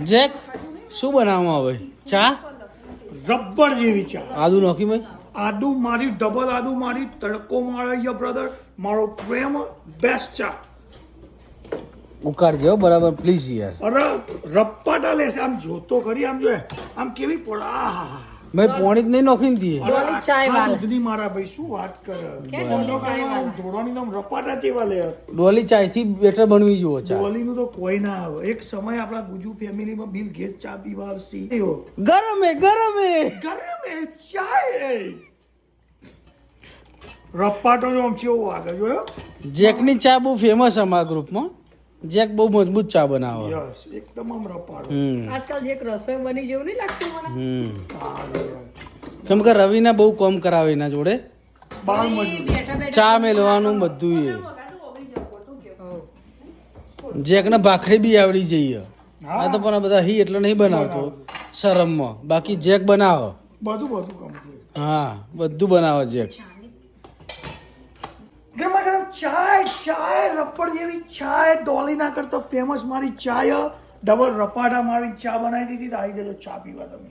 Jack શું બનાવવામાં આવે ચા રબર જેવી ચા. આદુ નાખી ભાઈ આદુ મારી ડબલ આદુ મારી તડકો મારે બ્રધર મારો પ્રેમ બેસ્ટ ચા. ઉકાળજે હો બરાબર પ્લીઝ યાર. અરે રપ્પાટા લેશે આમ જોતો ખરી આમ જો આમ કેવી પડ આહા ભાઈ પોણી જ નહીં નાખીને દીએ. ડોલી ચાય વાળા. દૂધની મારા ભાઈ શું વાત કરે ધોળાની નામ રપાટા જેવા લે. ડોલી ચાયથી બેટર બનવી જુઓ ચા. ડોલીનું તો કોઈ ના આવે. એક સમય આપણા ગુજુ ફેમિલીમાં બિલ ગેટ ચા પીવા આવતી. ગરમ હે ગરમ એ ચાય રપ્પાટો જો આમ કેવો આગળ જોયો. જેકની ચા બહુ ફેમસ અમારા ગ્રુપમાં. જેક બહુ મજબૂત ચા બનાવે. યસ એકદમ આમ રપાટો. આજકાલ જે એક રસોઈ બની જેવું નહીં લાગતું મને. કેમ કે રવિના બહુ કોમ કરાવે એના જોડે બાર મજૂર બેઠા બેઠા ચા મેલવાનું બધું એ જેકને ભાખરી બી આવડી જઈએ. આ તો પણ આ બધા હી એટલે નહીં બનાવતો શરમમાં. બાકી જેક બનાવે બધું કમ્પ્લીટ. હા બધું બનાવે જેક. ગરમા ગરમ ચાય રપ્પડ જેવી ચાય ડોલી ના કરતો ફેમસ મારી ચાય ડબલ રપાટા મારી ચા બનાવી દીધી તો આવી જજો ચા પીવા તમે.